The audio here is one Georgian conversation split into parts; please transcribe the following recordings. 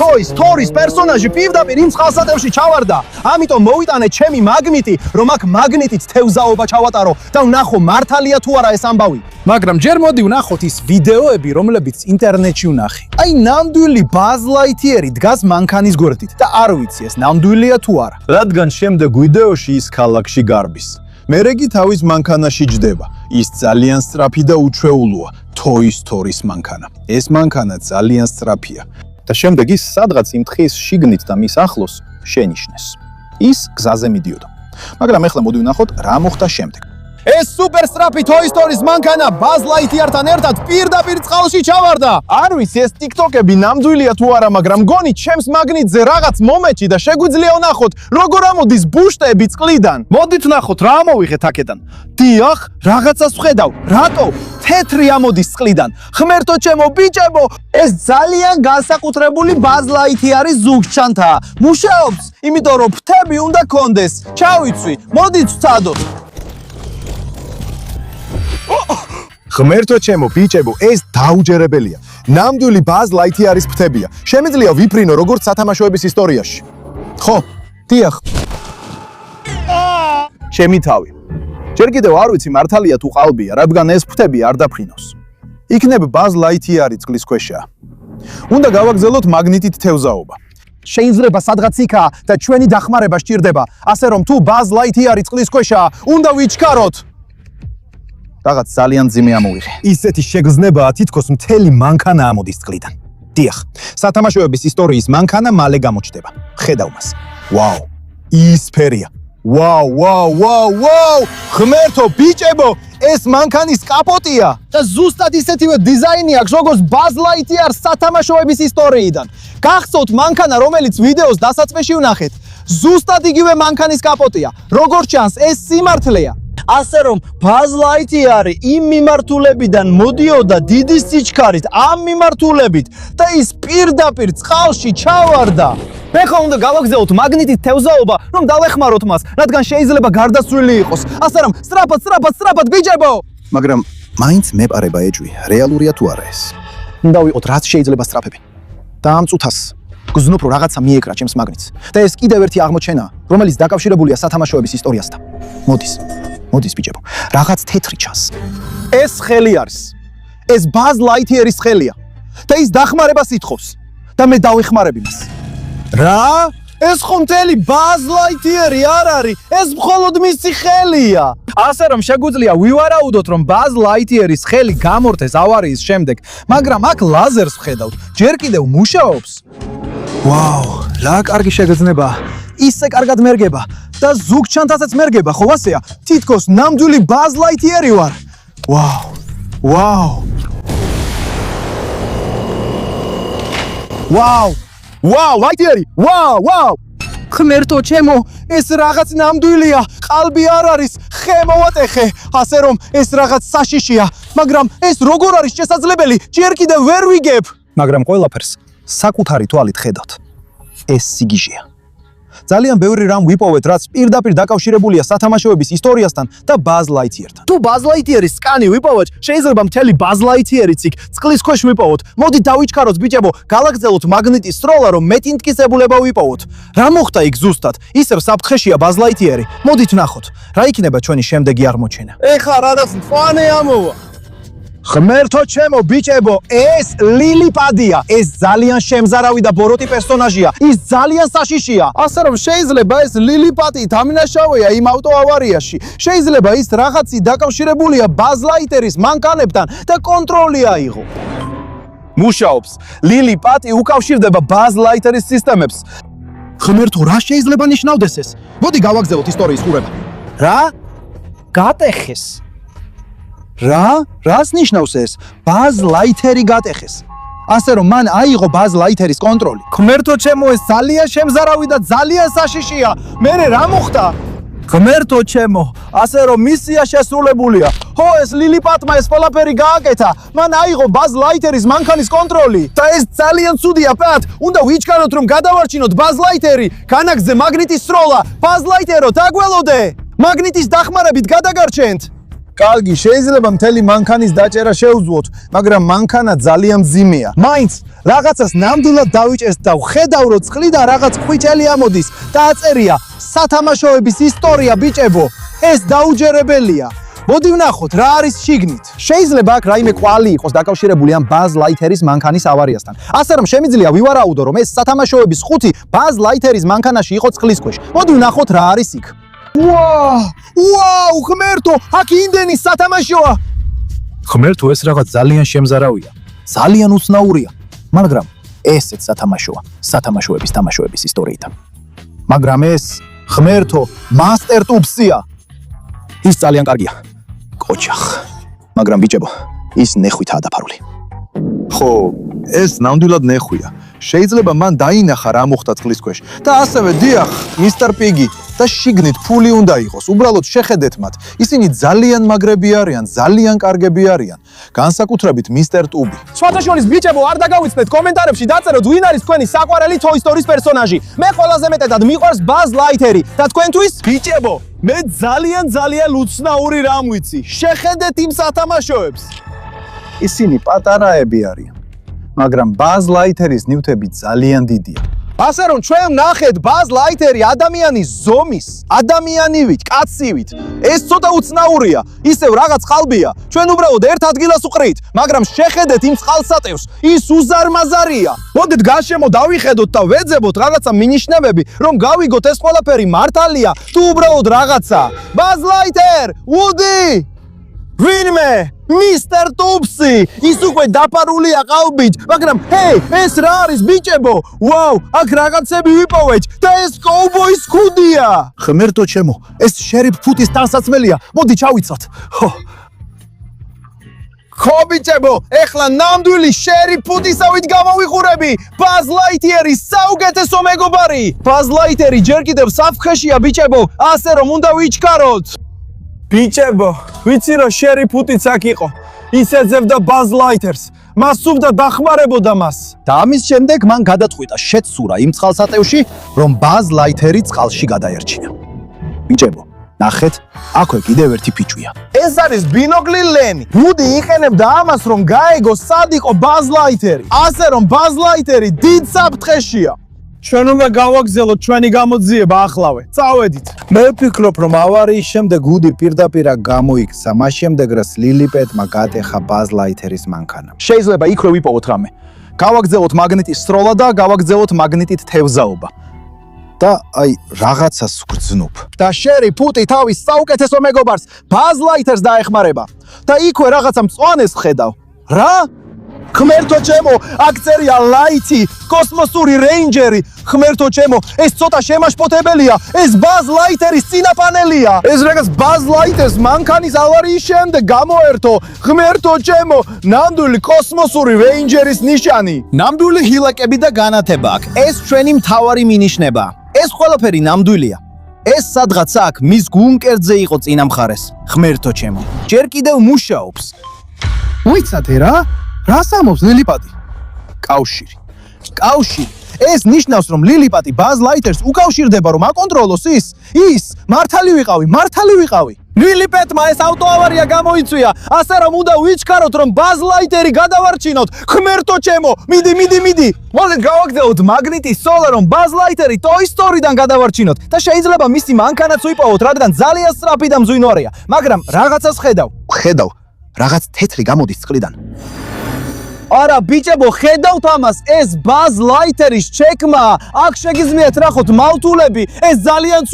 Toy Story-ის პერსონაჟი პირდაპირ იმ წყალსატევში ჩავარდა. ამიტომ მოვიტანე ჩემი მაგნიტი, რომ აქ მაგნიტით თევზაობა ჩავატარო და ვნახო მართალია თუ არა ეს ამბავი. მაგრამ ჯერ მოდი ვნახოთ ის ვიდეოები, რომლებიც ინტერნეტში ვნახე. აი ნამდვილი Buzz Lightyear დგას მანქანის გვერდით და არ ვიცი ეს ნამდვილია თუ არა. რადგან შემდეგ ვიდეოში ის ქალაქში გარბის. მერეგი თავის მანქანაში ჯდება. ის ძალიან სწრაფი და უჩვეულოა. Toy Story-ის მანქანა. ეს მანქანა ძალიან სწრაფია. და შემდეგ ის სადღაც იმ თხის შიგნით და მის ახლოს შენიშნეს. ის გზაზე მიდიოდა. მაგრამ ახლა მოდი ვნახოთ რა მოხდა შემდეგ. ეს სუპერ სწრაფი Toy Story-ის მანქანა Buzz Lightyear-თან ერთად პირდაპირ წყალში ჩავარდა. არ ვიცი ეს TikTok-ები ნამდვილია თუ არა, მაგრამ გონი ჩემს მაგნიტზე რაღაც მომეჭი და შეგვიძლია ვნახოთ, როგორ ამოდის ბუშტები წყლიდან. მოდით ვნახოთ რა ამოვიღეთ აქედან. დიახ, რაღაცას ვხედავ. რატო? თეთრი ამოდის წყლიდან. ღმერთო ჩემო, ბიჭებო, ეს ძალიან განსაკუთრებული Buzz Lightyear-ის ზუგჩანთაა. მუშაობს, იმიტომ რომ ფრთები უნდა კონდეს. ჩავიცვი, მოდით ვცადოთ. ღმერთო ჩემო, ბიჭებო, ეს დაუჯერებელია. ნამდვილი Buzz Lightyear-ის ფრთებია. შემიძლია ვიფრინო როგორც სათამაშოების ისტორიაში. ხო, დიახ. შემითავი. ჯერ კიდევ არ ვიცი მართალია თუ ყალბია, რადგან ეს ფრთები არ დაფრინავს. იქნებ Buzz Lightyear-ი წყლის ქვეშაა. უნდა გავაგზავნოთ მაგნიტით თევზაობა. შეიძლება სადღაც იქაა და ჩვენი დახმარება სჭირდება, ასე რომ თუ Buzz Lightyear-ი წყლის ქვეშაა, უნდა ვიჩქაროთ. რაღაც ძალიან ძიმე ამოვიღე. ისეთი შეგრძნებაა თითქოს მთელი მანქანა ამოდის წყლიდან. დიახ, სათამაშოების ისტორიის მანქანა მალე გამოჩნდება. ხედავ მას. ვაუ, ის ფერია. ვაუ! ღმერთო, ბიჭებო, ეს მანქანის კაპოტია და ზუსტად ისეთივე დიზაინი აქვს, როგორც Buzz Lightyear სათამაშოების ისტორიიდან. გახსოვთ მანქანა, რომელიც ვიდეოს დასაწყისში ვნახეთ. ზუსტად იგივე მანქანის კაპოტია. როგორც ჩანს, ეს სიმართლეა. ასე რომ Buzz Lightyear-ი იმ მიმართულებიდან მოდიოდა დიდი სიჩქარით, ამ მიმართულებით და ის პირდაპირ წყალში ჩავარდა. ეხლა უნდა გავაგზავნოთ მაგნიტით თევზაობა, რომ დავეხმაროთ მას, რადგან შეიძლება გარდაცვლილი იყოს. ასე რომ სწრაფად ბიჭებო! მაგრამ მაინც მეპარება ეჭვი, რეალურია თუ არა ეს? უნდა ვიყოთ რაც შეიძლება სწრაფები. და ამ წუთას გზნობ რომ რაღაცა მიეკრა ჩემს მაგნიტს. და ეს კიდევ ერთი აღმოჩენაა, რომელიც დაკავშირებულია სათამაშოების ისტორიასთან. მოდის ბიჭებო, რაღაც თეთრი ჩანს. ეს ხელი არის. ეს Buzz Lightyear-ის ხელია. და ის დახმარებას ითხოვს. და მე დავეხმარები მას. რა? ეს ხომ მთელი Buzz Lightyear-ი არ არის, ეს მხოლოდ მისი ხელია. ასე რომ შეგვიძლია ვივარაუდოთ, რომ Buzz Lightyear-ის ხელი გამორთეს ავარიის შემდეგ, მაგრამ აქ ლაზერს ვხედავთ, ჯერ კიდევ მუშაობს. ვაუ, რა კარგი შეგრძნებაა. ისე კარგად მერგება და ზუგჩანთასაც მერგება, ხო ასეა? თითქოს ნამდვილი Buzz Lightyear-ი ვარ. ვაუ, Lightyear-ი. ვაუ! ღმერთო ჩემო, ეს რაღაც ნამდვილია. ყალბი არ არის, ხე მოვატეხე. ასე რომ ეს რაღაც საშიშია, მაგრამ ეს როგორ არის შესაძლებელი? ჯერ კიდევ ვერ ვიგებ. მაგრამ ყველაფერს საკუთარი თვალით ხედავთ. ეს სიგიჟეა. ძალიან ბევრი რამ ვიპოვეთ, რაც პირდაპირ დაკავშირებულია სათამაშოების ისტორიასთან და Buzz Lightyear-თან. თუ Buzz Lightyear-ის სკანი ვიპოვოთ, შეიძლება მთელი Buzz Lightyear-იც იქ წყლის ქვეშ ვიპოვოთ. მოდით დავიჩქაროთ ბიჭებო, გავაგზავნოთ მაგნიტის სროლა, რომ მეტი მტკიცებულება ვიპოვოთ. რა მოხდა იქ ზუსტად? ისევ საფრთხეშია Buzz Lightyear-ი. მოდით ვნახოთ, რა იქნება ჩვენი შემდეგი აღმოჩენა. ეხლა რაღაც მწვანე ამოვა. ღმერთო ჩემო, ბიჭებო, ეს ლილიპადია. ეს ძალიან შემზარავი და ბოროტი პერსონაჟია. ის ძალიან საშიშია. ასე რომ შეიძლება ეს ლილიპადი დამნაშავეა იმ ავტოავარიაში. შეიძლება ის რაღაცი დაკავშირებულია Buzz Lightyear-ის მანქანებთან და კონტროლი აიღო. მუშაობს. ლილიპადი უკავშირდება Buzz Lightyear-ის სისტემებს. ღმერთო, რა შეიძლება ნიშნავდეს ეს? მოდი გავაგზავნოთ ისტორიის ყურება. რა? გატეხეს. რას ნიშნავს ეს? Buzz Lightyear-ი გატეხეს. ასე რომ მან აიღო Buzz Lightyear-ის კონტროლი. ღმერთო ჩემო, ეს ძალიან შემზარავი და ძალიან საშიშია. მერე რა მოხდა? ღმერთო ჩემო, ასე რომ მისია შესრულებულია. ხო, ეს ლილიპატმა ეს ყველაფერი გააკეთა. მან აიღო Buzz Lightyear-ის მანქანის კონტროლი. და ეს ძალიან ცუდია, პატ. უნდა ვიჩქაროთ რომ გადავარჩინოთ Buzz Lightyear-ი. განაგზე მაგნიტის სროლა. Buzz Lightyear-ო, დაგველოდე. მაგნიტის დახმარებით გადაგარჩენთ. კარგი, შეიძლება მთელი მანქანის დაჭერა შევძვოთ, მაგრამ მანქანა ძალიან მძიმეა. მაინც რაღაცას ნამდვილად დავიჭერს და ვხედავ რომ წყლიდან რაღაც ხვიჭელი ამოდის და აწერია სათამაშოების ისტორია ბიჭებო. ეს დაუჯერებელია. მოდი ვნახოთ რა არის შიგნით. შეიძლება აქ რაიმე კვალი იყოს დაკავშირებული ამ ბაზ ლაითერის მანქანის ავარიასთან. ასე რომ შემიძლია ვივარაუდო რომ ეს სათამაშოების ხუთი ბაზ ლაითერის მანქანაში იყო წყლის ქვეშ. მოდი ვნახოთ რა არის იქ. ვაუ, ღმერთო, აქ იმდენი სათამაშოა. ღმერთო, ეს რაღაც ძალიან შემზარავია. ძალიან უცნაურია, მაგრამ ესეც სათამაშოა, სათამაშოების თამაშოების ისტორიიდან. მაგრამ ეს ღმერთო, მასტერ ტუბსია. ის ძალიან კარგია. კოჩახ. მაგრამ ბიჭებო, ის ნეხვითაა დაფარული. ხო, ეს ნამდვილად ნეხვია. შეიძლება მან დაინახა რა მოხდა წყლის ქვეშ და ასევე დიახ, მისტერ პიგი და შიგნით ფული უნდა იყოს. უბრალოდ შეხედეთ მათ. ისინი ძალიან მაგრები არიან, ძალიან კარგები არიან. განსაკუთრებით მისტერ ტუბი. სხვათაშორის ბიჭებო, არ დაგავიცნეთ კომენტარებში დაწეროთ ვინ არის თქვენი საყვარელი Toy Story-ის პერსონაჟი. მე ყველაზე მეტად მიყვარს Buzz Lightyear და თქვენთვის? ბიჭებო, მე ძალიან უცნაური რამ ვიცი. შეხედეთ იმ სათამაშოებს. ისინი პატარაები არიან, მაგრამ Buzz Lightyear-ის ნივთები ძალიან დიდია. ასე რომ ჩვენ ნახეთ Buzz Lightyear ადამიანის ზომის, ადამიანივით, კაცივით. ეს ცოტა უცნაურია. ისევ რაღაც ყალბია. ჩვენ უბრალოდ ერთ ადგილას უყრით, მაგრამ შეხედეთ იმ წყალსატევს. ის უზარმაზარია. მოდით გარშემო დავიხედოთ და ვეძებოთ რაღაცა მინიშნებები, რომ გავიგოთ ეს ყველაფერი მართალია თუ უბრალოდ რაღაცა. Buzz Lightyear, Woody! ვინმე? მისტერ ტუბსი! ის უკვე დაფარულია ყალბით, მაგრამ ჰეი, ეს რა არის ბიჭებო? ვაუ, აქ რაღაცები ვიპოვეთ და ეს კოუბოის ქუდია! ღმერთო ჩემო, ეს შერიფ ფუტის ტანსაცმელია. მოდი ჩავიცოთ. ხო ბიჭებო, ეხლა ნამდვილი შერიფ ფუტისავით გამოვიყურები. Buzz Lightyear-ის საუკეთესო მეგობარი. Buzz Lightyear ჯერ კიდევ საფრთხეშია ბიჭებო, ასე რომ უნდა ვიჩქაროთ. ბიჭებო, ვიცი რომ შერიფ ფუტიც აქ იყო. ის ეძებდა Buzz Lightyear-ს. მას სუფთა დახმარებოდა მას. და ამის შემდეგ მან გადაწყვიტა შეცურა იმ წყალსატევში, რომ Buzz Lightyear-ი წყალში გადაერჩინა. ბიჭებო, ნახეთ, აქვე კიდევ ერთი ფიჭვია. ეს არის ბინოკლი ლენი. Woody იყენებდა ამას, რომ გაეგოს სად იყო Buzz Lightyear-ი. ასე რომ Buzz Lightyear-ი დიდ საფრთხეშია. ჩვენ უნდა გავაგზავნოთ ჩვენი გამოძიება ახლავე. წავედით. მე ვფიქრობ, რომ ავარიის შემდეგ Woody პირდაპირ გამოიქცა, მას შემდეგ რაც ლილიპეტმა გატეხა Buzz Lightyear-ის მანქანა. შეიძლება იქვე ვიპოვოთ რამე. გავაგზავნოთ მაგნიტის სროლა და გავაგზავნოთ მაგნიტით თევზაობა. და აი რაღაცას ვგრძნობ. და შერიფ ფუტი თავის საუკეთესო მეგობარს Buzz Lightyear-ს დაეხმარება. და იქვე რაღაცა მწვანეს ხედავ. რა? ღმერთო ჩემო, აქ წერია ლაითი, კოსმოსური რეინჯერი. ღმერთო ჩემო, ეს ცოტა შემაშფოთებელია. ეს Buzz Lightyear-ის წინაპანელია. ეს რაღაც Buzz Lightyear-ს მანქანის ავარიის შემდეგ გამოერთო. ღმერთო ჩემო, ნამდვილი კოსმოსური რეინჯერის ნიშანი. ნამდვილი ჰილაკები და განათება აქ. ეს ჩვენი მთავარი მინიშნება. ეს ყველაფერი ნამდვილია. ეს სადღაც აქ მის გუნკერზე იყო წინა მხარეს. ღმერთო ჩემო, ჯერ კიდევ მუშაობს. ვიცατε რა? რას ამობს ლილიპატი? კავშირი. კავშირი. ეს ნიშნავს, რომ ლილიპატი Buzz Lightyear-ს უკავშირდება, რომ აკონტროლოს ის. მართალი ვიყავი. ლილიპეტმა ეს ავტოავარია გამოიწვია, ასე რომ უნდა ვიჩქაროთ, რომ Buzz Lightyear-ი გადავარჩინოთ. ღმერთო ჩემო, მიდი. მოდით გავაგზავნოთ მაგნიტის სროლა, რომ Buzz Lightyear-ი Toy Story-დან გადავარჩინოთ და შეიძლება მისი მანქანაც ვიპოვოთ, რადგან ძალიან სწრაფი და მძვინვარია. მაგრამ რაღაცას ხედავ. რაღაც თეთრი გამოდის წყლიდან. არა ბიჭებო, ხედავთ ამას, ეს Buzz Lightyear-ის ჩეკმა. აქ შეგიძლიათ ნახოთ მავთულები. ეს ძალიან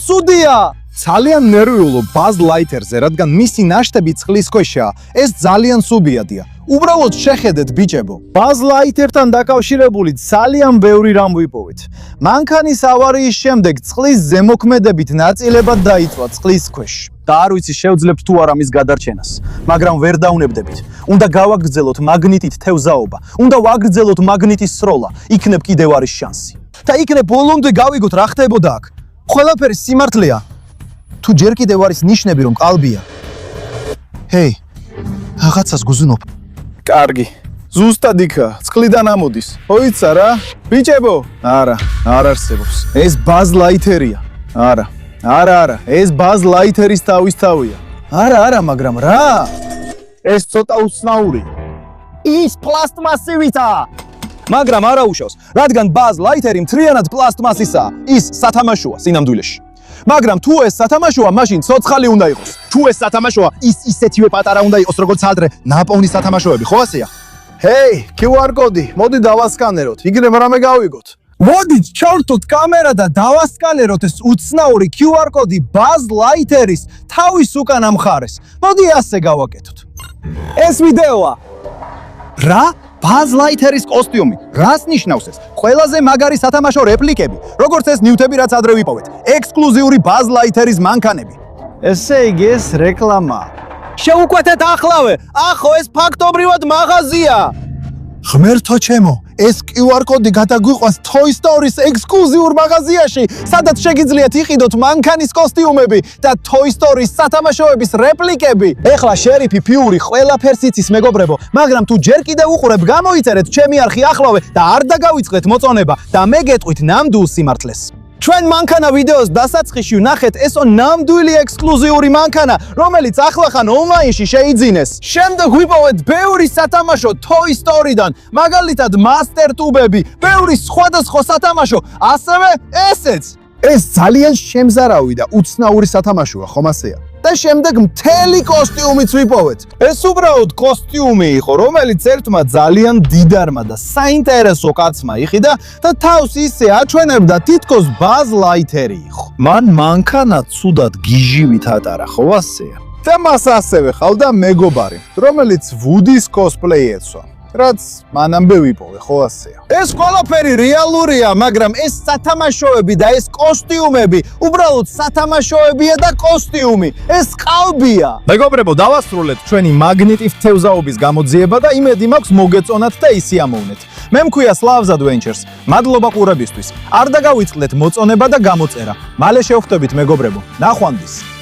ცუდია. ძალიან ნერვიულო Buzz Lightyear-ზე, რადგან მისი ნაშთები წყლის ქვეშაა. ეს ძალიან სუბიადია. უბრალოდ შეხედეთ ბიჭებო. Buzz Lightyear-თან დაკავშირებული ძალიან ბევრი რამ ვიპოვეთ. მანქანის ავარიის შემდეგ წყლის ზემოქმედებით ნაწილებად დაიწვა წყლის ქვეშ. და არ ვიცი შევძლებთ თუ არა მის გადარჩენას, მაგრამ ვერ დაუნებდებით. უნდა გავაგრძელოთ მაგნიტით თევზაობა, უნდა ვაგრძელოთ მაგნიტის სროლა, იქნებ კიდევ არის შანსი. და იქნებ ბოლომდე გავიგოთ რა ხდებოდა აქ. ყველაფერი სიმართლეა. თუ ჯერ კიდევ არის ნიშნები რომ ყალბია. ჰეი, რაღაცას გუზნობ. კარგი. ზუსტად იქა, წყლიდან ამოდის. ოიცა რა? ბიჭებო? არა, არ არსებობს. ეს Buzz Lightyear-ია. არა, ეს Buzz Lightyear-ის თავის თავია. არა, მაგრამ რა? ეს ცოტა უცნაურია. ის პლასტმასივითა. მაგრამ არა უშავს, რადგან ბაზ ლაითერი მთლიანად პლასტმასისაა, ის სათამაშოა სინამდვილეში. მაგრამ თუ ეს სათამაშოა, მაშინ ცოცხალი უნდა იყოს. თუ ეს სათამაშოა, ის ისეთივე პატარა უნდა იყოს, როგორც ადრე ნაპოვნი სათამაშოები, ხო ასეა? ჰეი, QR კოდი, მოდი დავასკანეროთ, იგივე რამე გავიგოთ. მოდით, ჩავრთოთ კამერა და დავასკანეროთ ეს უცნაური QR კოდი ბაზ ლაითერის თავის უკან ამხარეს. მოდი ასე გავაკეთოთ. ეს ვიდეოა. რა? ბაზ ლაითერის კოსტიუმი. რას ნიშნავს ეს? ყველაზე მაგარი სათამაშო რეპლიკები, როგორც ეს ნიუთები, რაც ადრე ვიპოვეთ. ექსკლუზიური ბაზ ლაითერის მანქანები. ესე იგი ეს რეკლამაა. შეუკვეთეთ ახლავე. ახო ეს ფაქტობრივად მაღაზია. ღმერთო ჩემო, ეს QR კოდი გადაგვიყვანს Toy Story-ს ექსკლუზიურ მაღაზიაში, სადაც შეგიძლიათ იყიდოთ მანქანის კოსტიუმები და Toy Story-ს სათამაშოების რეპლიკები. ეხლა შერიფი ფიური ყველაფერს იცის მეგობრებო, მაგრამ თუ ჯერ კიდევ უყურებ, გამოიწერეთ ჩემი არხი ახლავე და არ დაგავიწყდეთ მოწონება და მე გეტყვით ნამდვილ სიმართლეს. ჩვენ მანქანა ვიდეოს დასაწყისში ვნახეთ ესო ნამდვილი ექსკლუზიური მანქანა, რომელიც ახლახან ონლაინში შეიძინეს. შემდეგ ვიპოვეთ ბევრი სათამაშო Toy Story-დან, მაგალითად Master Tube-ები, ბევრი სხვადასხვა სათამაშო, ასევე ესეც. ეს ძალიან შემზარავი და უცნაური სათამაშოა, ხომ ასეა? და შემდეგ მთელი კოსტიუმიც ვიპოვეთ. ეს უბრალოდ კოსტიუმი იყო, რომელიც ერთმა ძალიან დიდარმა და საინტერესო კაცმა იყიდა და თავს ისე აჩვენებდა, თითქოს ბაზ ლაითერი იყო. მან მანქანა ცუდად გიჟივით ატარა, ხო ასეა? და მას ასევე ხავდა მეგობარი, რომელიც ვუდის კოსპლეი ეცვა. რაც მანამდე ვიპოვე, ხო ასეა? ეს ყველაფერი რეალურია, მაგრამ ეს სათამაშოები და ეს კოსტიუმები, უბრალოდ სათამაშოებია და კოსტიუმი. ეს ყალბია. მეგობრებო, დავასრულეთ ჩვენი მაგნიტივ თევზაობის გამოძიება და იმედი მაქვს მოგეწონათ და ისიამოვნეთ. მე მქვია Slavs Adventures. მადლობა ყურებისთვის. არ დაგავიწყდეთ მოწონება და გამოწერა. მალე შევხვდებით მეგობრებო. ნახვამდის.